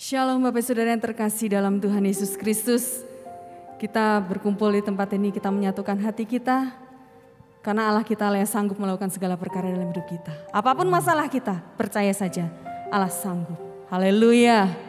Shalom Bapak Saudara yang terkasih dalam Tuhan Yesus Kristus. Kita berkumpul di tempat ini, kita menyatukan hati kita. Karena Allah kita yang sanggup melakukan segala perkara dalam hidup kita. Apapun masalah kita, percaya saja Allah sanggup. Haleluya.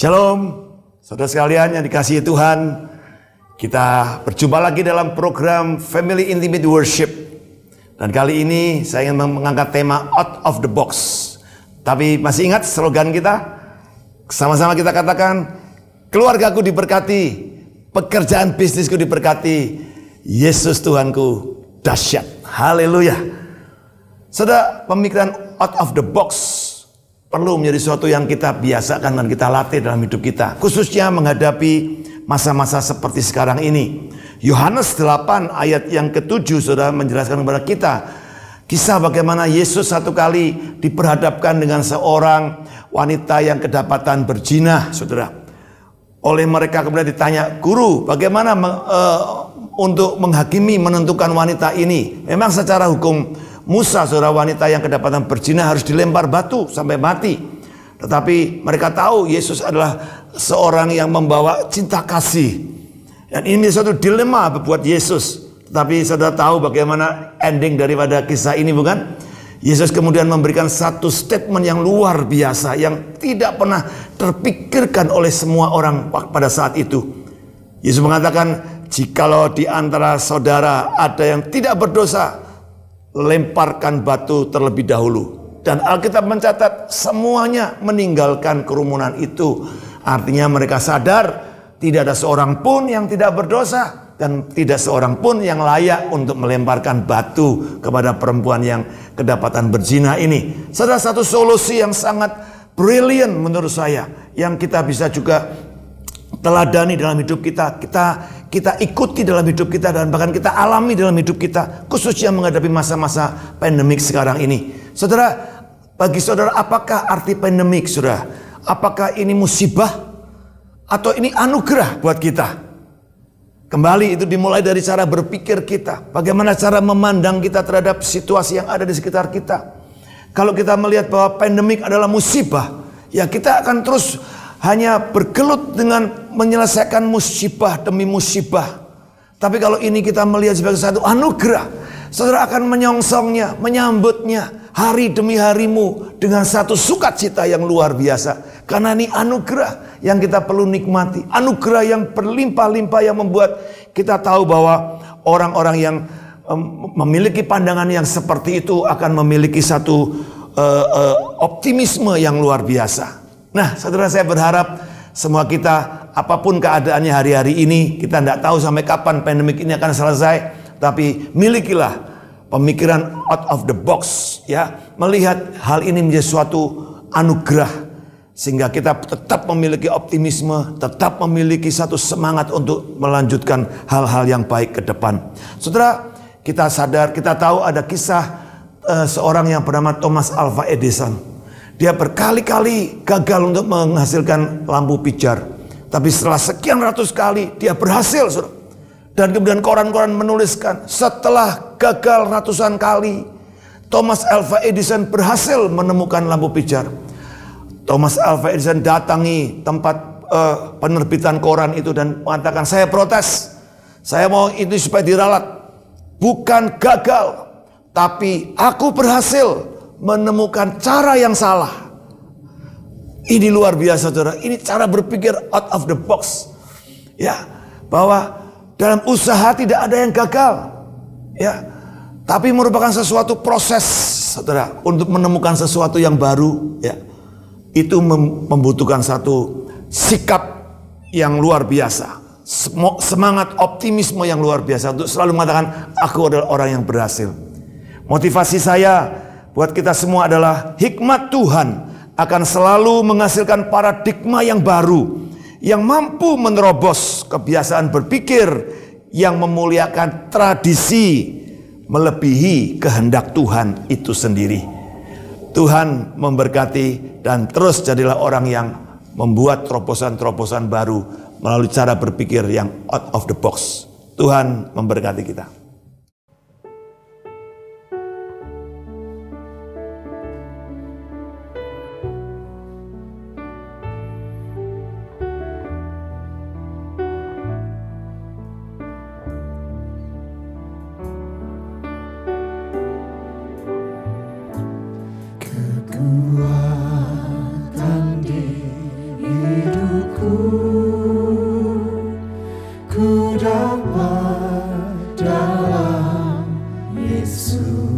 Shalom, saudara sekalian yang dikasihi Tuhan. Kita berjumpa lagi dalam program Family Intimate Worship Dan kali ini saya ingin mengangkat tema out of the box. Tapi masih ingat slogan kita? Sama-sama kita katakan, keluargaku diberkati, pekerjaan bisnisku diberkati, Yesus Tuhanku dahsyat. Haleluya. Saudara, pemikiran out of the box perlu menjadi sesuatu yang kita biasakan dan kita latih dalam hidup kita. Khususnya menghadapi masa-masa seperti sekarang ini. Yohanes 8 ayat yang ke-7 saudara menjelaskan kepada kita kisah bagaimana Yesus satu kali diperhadapkan dengan seorang wanita yang kedapatan berzina, saudara. Oleh mereka kemudian ditanya, "Guru, bagaimana untuk menghakimi, menentukan wanita ini?" Memang secara hukum Musa, saudara, wanita yang kedapatan berzina harus dilempar batu sampai mati. Tetapi mereka tahu Yesus adalah seorang yang membawa cinta kasih. Dan ini suatu dilema buat Yesus. Tapi saudara tahu bagaimana ending daripada kisah ini, bukan? Yesus kemudian memberikan satu statement yang luar biasa, yang tidak pernah terpikirkan oleh semua orang pada saat itu. Yesus mengatakan, jikalau di antara saudara ada yang tidak berdosa, lemparkan batu terlebih dahulu. Dan Alkitab mencatat semuanya meninggalkan kerumunan itu. Artinya mereka sadar tidak ada seorang pun yang tidak berdosa dan tidak seorang pun yang layak untuk melemparkan batu kepada perempuan yang kedapatan berzina ini. Saudara, satu solusi yang sangat brilliant menurut saya, yang kita bisa juga teladani dalam hidup kita. Kita ikuti dalam hidup kita dan bahkan kita alami dalam hidup kita, khususnya menghadapi masa-masa pandemik sekarang ini. Saudara, bagi saudara, apakah arti pandemik, saudara? Apakah ini musibah atau ini anugerah buat kita? Kembali itu dimulai dari cara berpikir kita. Bagaimana cara memandang kita terhadap situasi yang ada di sekitar kita. Kalau kita melihat bahwa pandemik adalah musibah, ya kita akan terus hanya bergelut dengan menyelesaikan musibah demi musibah. Tapi kalau ini kita melihat sebagai satu anugerah, saudara akan menyongsongnya, menyambutnya hari demi harimu dengan satu sukacita yang luar biasa. Karena ini anugerah yang kita perlu nikmati. Anugerah yang berlimpah-limpah yang membuat kita tahu bahwa orang-orang yang memiliki pandangan yang seperti itu akan memiliki satu optimisme yang luar biasa. Nah, saudara, saya berharap semua kita, apapun keadaannya hari-hari ini, kita tidak tahu sampai kapan pandemik ini akan selesai, tapi milikilah pemikiran out of the box, ya, melihat hal ini menjadi suatu anugerah sehingga kita tetap memiliki optimisme, tetap memiliki satu semangat untuk melanjutkan hal-hal yang baik ke depan. Saudara, kita sadar, kita tahu ada kisah seorang yang bernama Thomas Alva Edison. Dia berkali-kali gagal untuk menghasilkan lampu pijar. Tapi setelah sekian ratus kali dia berhasil, saudara. Dan kemudian koran-koran menuliskan setelah gagal ratusan kali, Thomas Alva Edison berhasil menemukan lampu pijar. Thomas Alva Edison datangi tempat penerbitan koran itu dan mengatakan, "Saya protes. Saya mau itu supaya diralat. Bukan gagal, tapi aku berhasil menemukan cara yang salah." Ini luar biasa, saudara. Ini cara berpikir out of the box. Ya, bahwa dalam usaha tidak ada yang gagal. Ya, tapi merupakan sesuatu proses, saudara, untuk menemukan sesuatu yang baru. Ya, itu membutuhkan satu sikap yang luar biasa. Semangat optimisme yang luar biasa untuk selalu mengatakan, aku adalah orang yang berhasil. Motivasi saya buat kita semua adalah hikmat Tuhan akan selalu menghasilkan paradigma yang baru, yang mampu menerobos kebiasaan berpikir yang memuliakan tradisi melebihi kehendak Tuhan itu sendiri. Tuhan memberkati dan terus jadilah orang yang membuat terobosan-terobosan baru melalui cara berpikir yang out of the box. Tuhan memberkati kita. Kekuatan di hidupku, ku dapat dalam Yesus.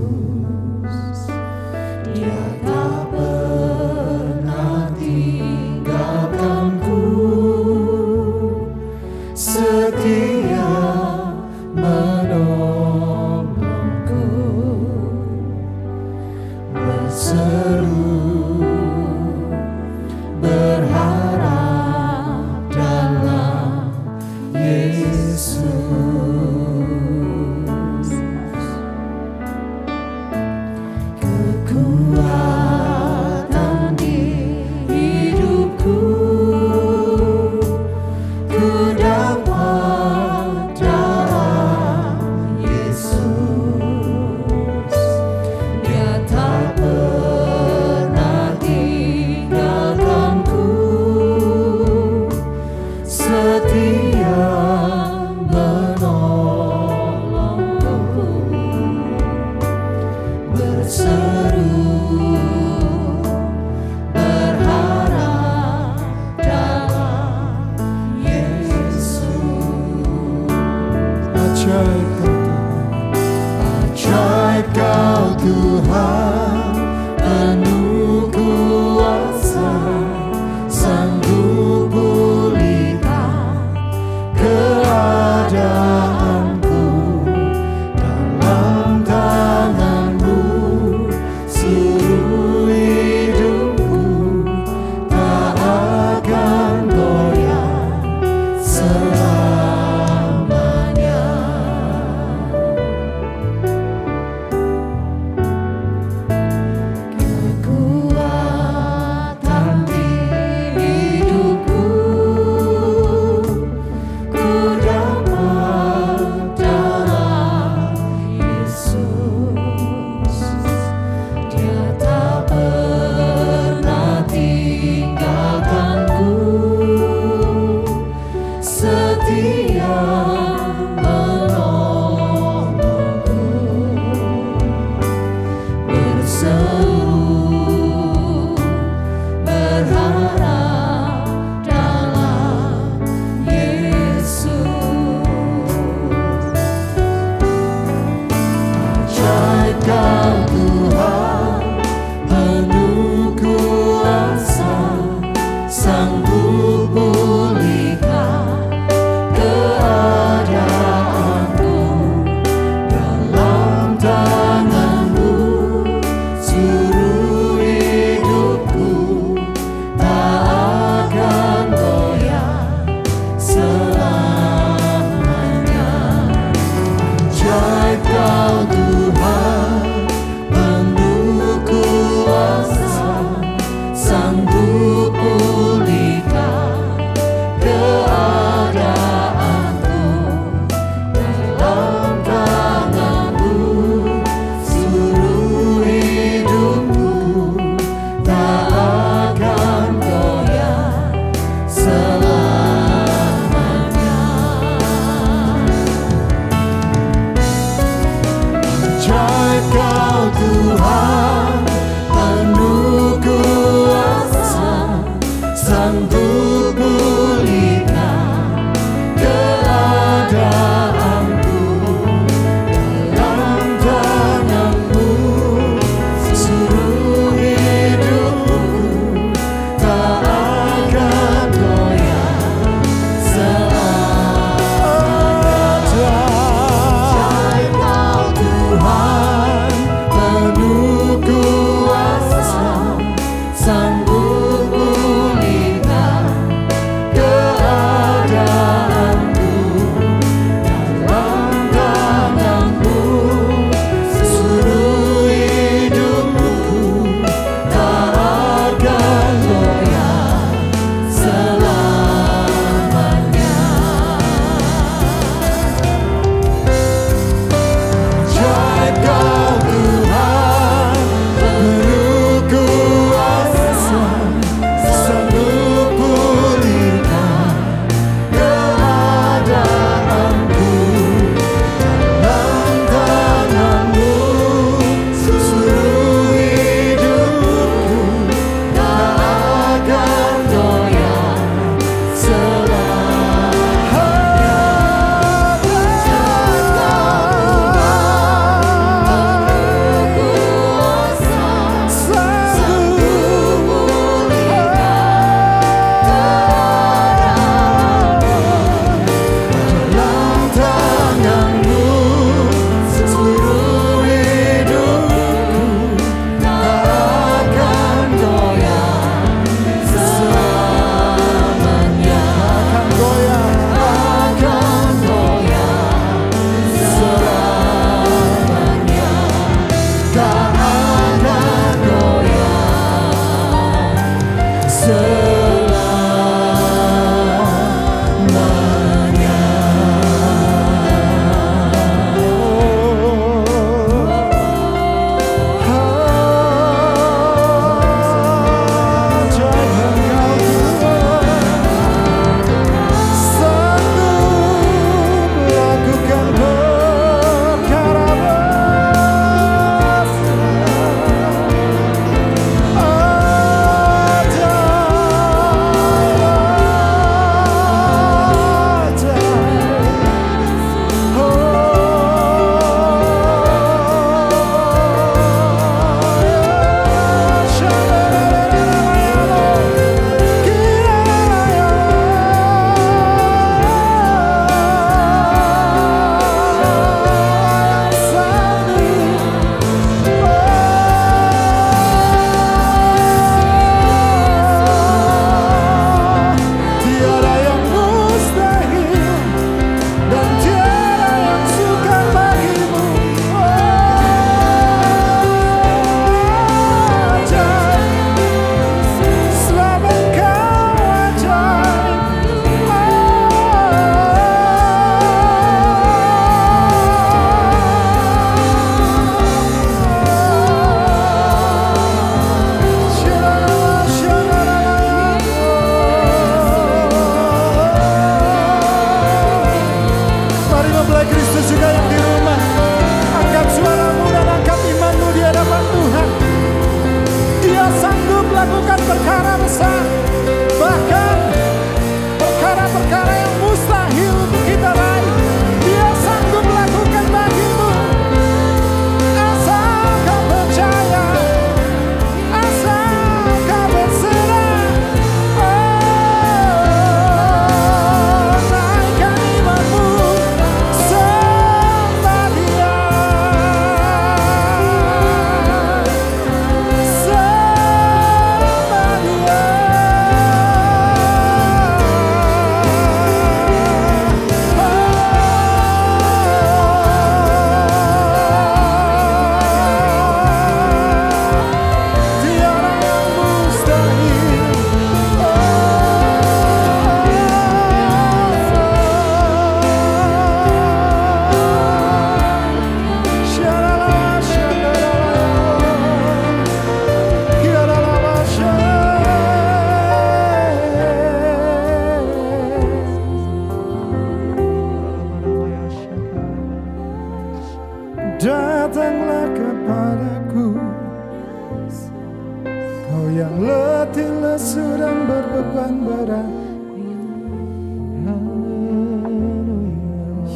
beban berat.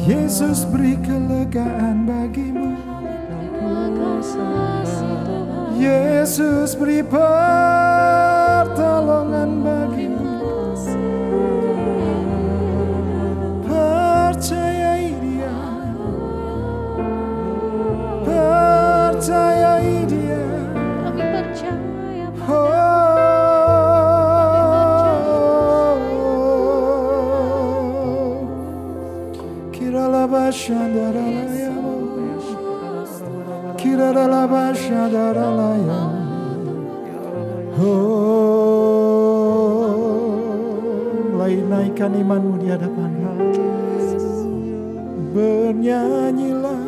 Yesus beri kelegaan bagimu. Yesus beri pertolongan bagimu. Percayai Dia, percayai Dia. Kami percaya. Kiralabashandaralaya, kiralabashandaralaya. Naikkan imanmu di hadapan Allah. Bernyanyilah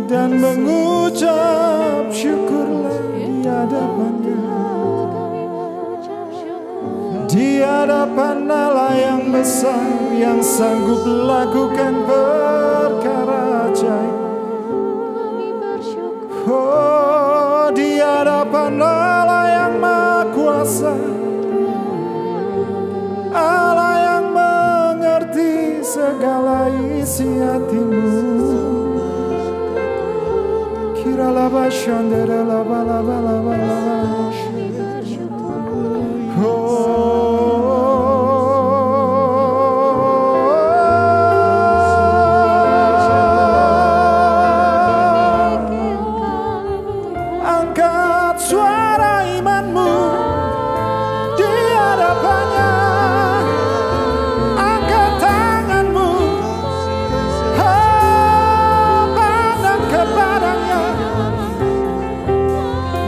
dan mengucap syukurlah di hadapannya. Di hadapan Allah yang besar, yang sanggup lakukan perkara ajaib. Oh, di hadapan Allah yang Maha Kuasa, Allah yang mengerti segala isi hatimu. Angkat suara imanmu di hadapannya. Angkat tanganmu, pandang kepadanya.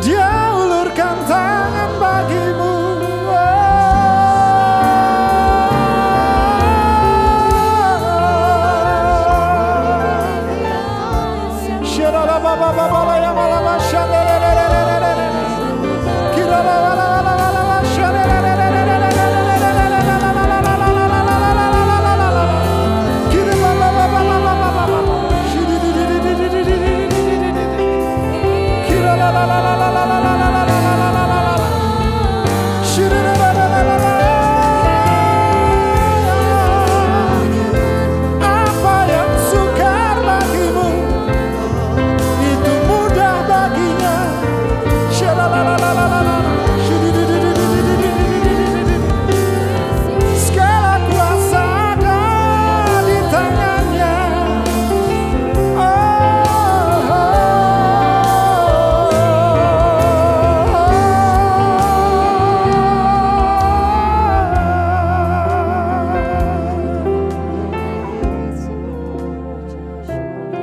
Dia ulurkan tangan bagimu.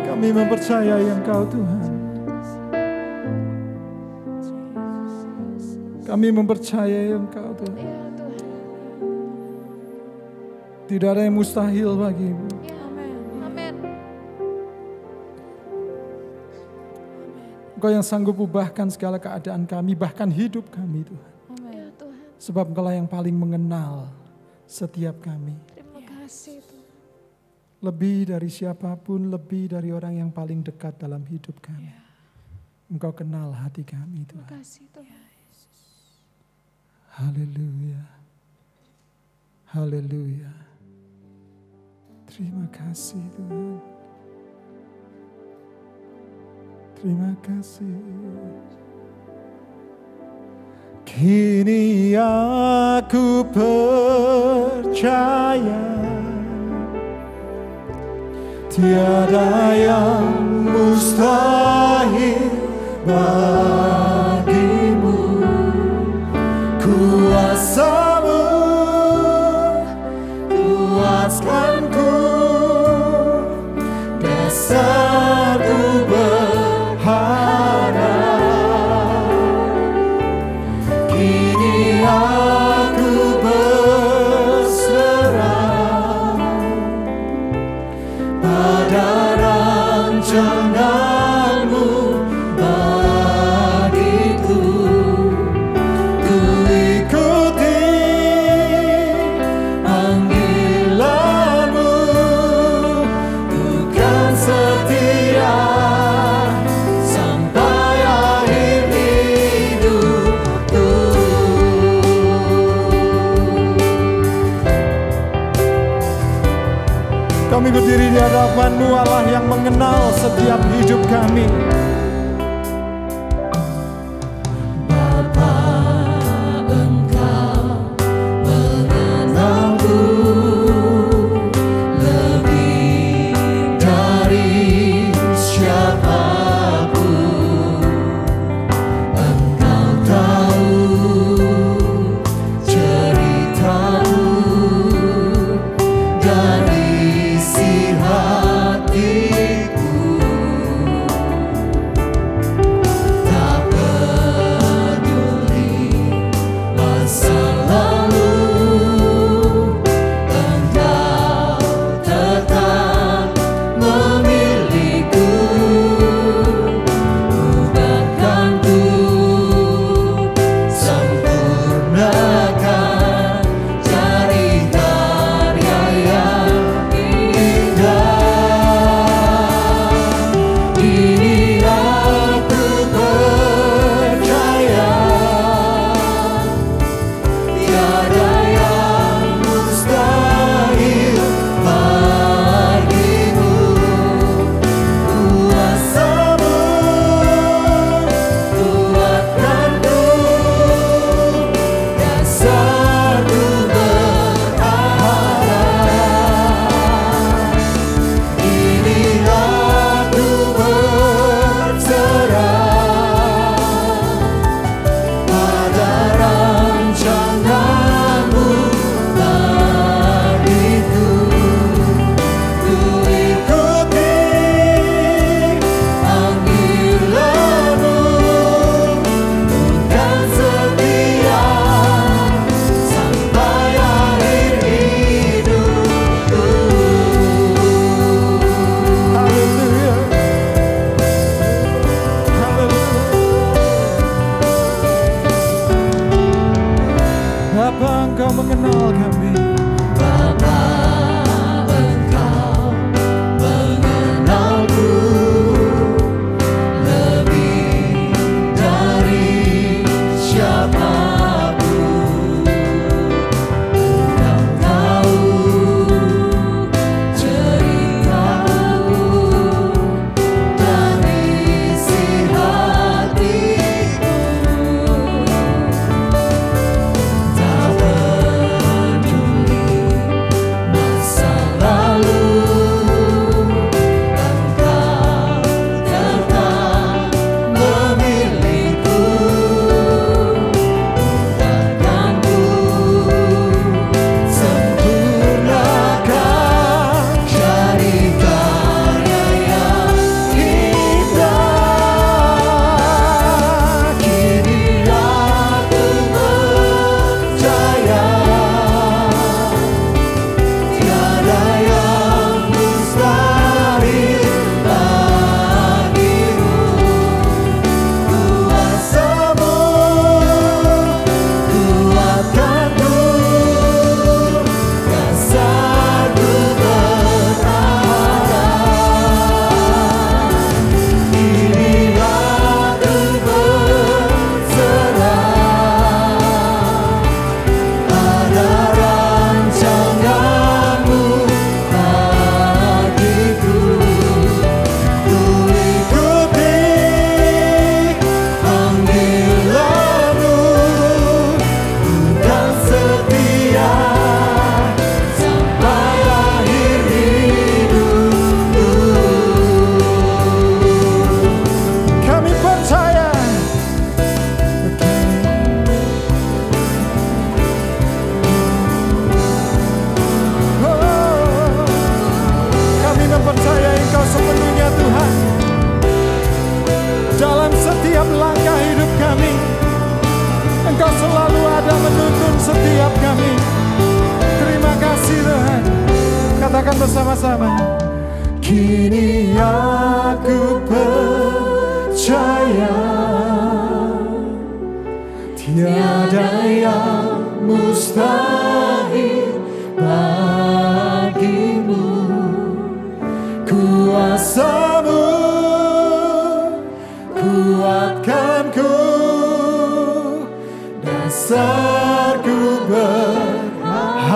Kami mempercayai Engkau Tuhan. Kami mempercayai Engkau Tuhan. Tidak ada yang mustahil bagimu. Amin. Engkau yang sanggup ubahkan segala keadaan kami, bahkan hidup kami Tuhan. Ya Tuhan. Sebab Engkau yang paling mengenal setiap kami. Terima kasih Tuhan. Lebih dari siapapun, lebih dari orang yang paling dekat dalam hidup kami. Engkau kenal hati kami Terima Tuhan. kasih Tuhan. Haleluya. Haleluya. Terima kasih Tuhan. Terima kasih. Kini aku percaya tiada yang mustahil bagimu. Kuasa-Mu puaskanku, dasarku berharap. Kini aku berserah pada rancangan-Mu bagiku. Ku ikuti Kami berdiri di hadapan-Mu Allah yang mengenal setiap hidup kami. Bapa, Engkau mengenalku lebih dari siapapun. Engkau tahu ceritaku dan isi hatiku. Tak peduli masa lalu, Engkau tetap memilikiku. Ubahkanku, sempurnakan cari karya yang indah. Ini aku percaya, tiada yang mustahil bagimu. Kuasa-Mu kuatkanku, dasarku berharap. Ini aku berserah pada rancangan-Mu bagiku. Ku ikuti panggilan-Mu, bukan setia sampai akhir hidupku. Haleluya. Haleluya. Bapa, Engkau mengenal kami. Bapa, Engkau mengenalku lebih dari siapapun. Engkau tahu ceritaku dan isi hatiku. Tak peduli masa lalu, Engkau tetap memilikiku. Ubahkanku, sempurnakan cari karya yang indah. Kini aku percaya, tiada yang mustahil bagimu. Kuasa-Mu kuatkanku, dasarku berharap. Kini aku berserah pada rancangan-Mu bagiku. Ku ikuti panggilan-Mu, bukan setia sampai akhir hidupku. Kami percaya. Oh, kami mempercayai Engkau sepenuhnya Tuhan. Dalam setiap langkah hidup kami, Engkau selalu ada menuntun setiap kami. Terima kasih Tuhan. Katakan bersama-sama. Kini aku percaya, tiada yang mustahil bagimu. Kuasa-Mu kuatkanku, dasarku berharap.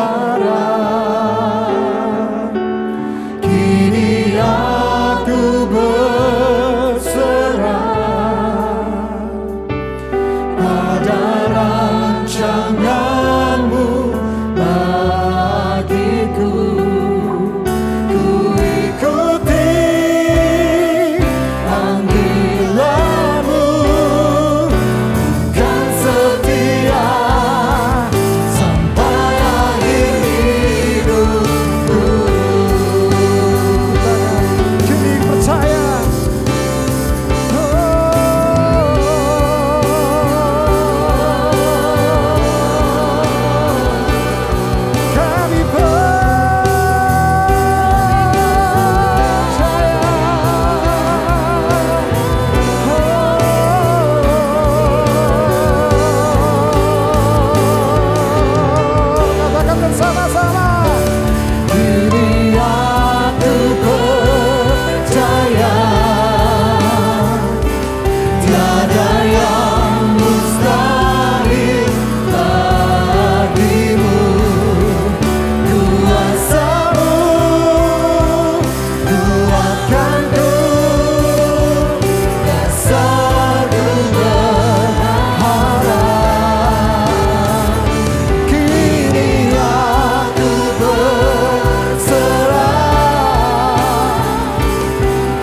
sama-sama. Kini aku percaya tiada yang mustahil bagimu. Kuasamu kuatkanku, dasarku berharap. Kini aku berserah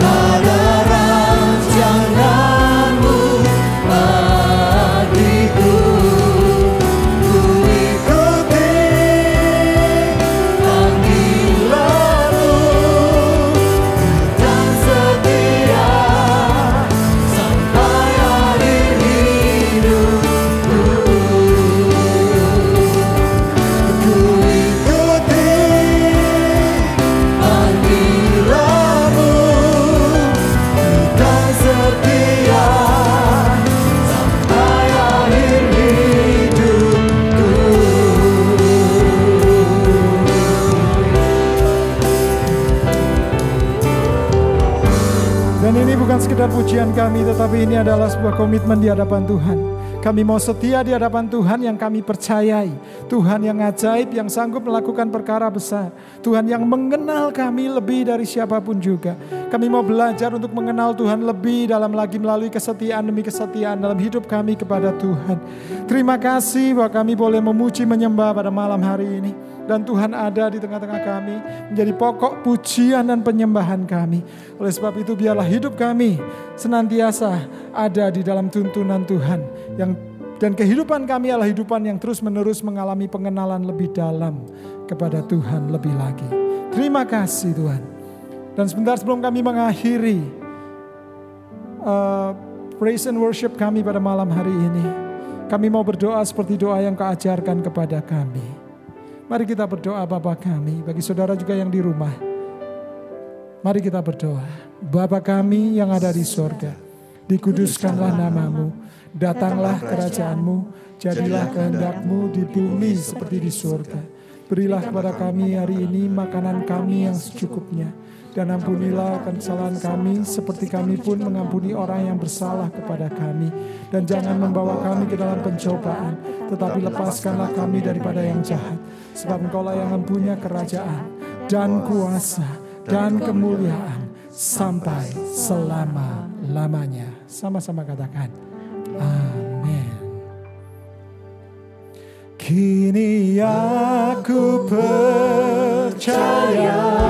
pada rancanganmu bagiku. Ku ikuti panggilanmu dan setia sampai akhir hidupku. Ku ikuti panggilanmu dan setia sampai akhir hidupku. Dan ini bukan sekedar pujian kami, tetapi ini adalah sebuah komitmen di hadapan Tuhan. Kami mau setia di hadapan Tuhan yang kami percayai. Tuhan yang ajaib, yang sanggup melakukan perkara besar. Tuhan yang mengenal kami lebih dari siapapun juga. Kami mau belajar untuk mengenal Tuhan lebih dalam lagi melalui kesetiaan demi kesetiaan dalam hidup kami kepada Tuhan. Terima kasih bahwa kami boleh memuji menyembah pada malam hari ini. Dan Tuhan ada di tengah-tengah kami, menjadi pokok pujian dan penyembahan kami. Oleh sebab itu biarlah hidup kami senantiasa ada di dalam tuntunan Tuhan. Dan kehidupan kami adalah kehidupan yang terus-menerus mengalami pengenalan lebih dalam kepada Tuhan lebih lagi. Terima kasih Tuhan. Dan sebentar sebelum kami mengakhiri praise and worship kami pada malam hari ini, kami mau berdoa seperti doa yang Kau ajarkan kepada kami. Mari kita berdoa Bapa kami, bagi saudara juga yang di rumah. Mari kita berdoa. Bapa kami yang ada di sorga, dikuduskanlah namamu, datanglah kerajaanmu, jadilah kehendak-Mu di bumi seperti di sorga. Berilah kepada kami hari ini makanan kami yang secukupnya. Dan ampunilah kesalahan kami seperti kami pun mengampuni orang yang bersalah kepada kami. Dan jangan membawa kami ke dalam pencobaan, tetapi lepaskanlah kami daripada yang jahat. Sebab Engkaulah yang mempunyai kerajaan dan kuasa dan kemuliaan sampai selama-lamanya. Sama-sama katakan, amin. Kini aku percaya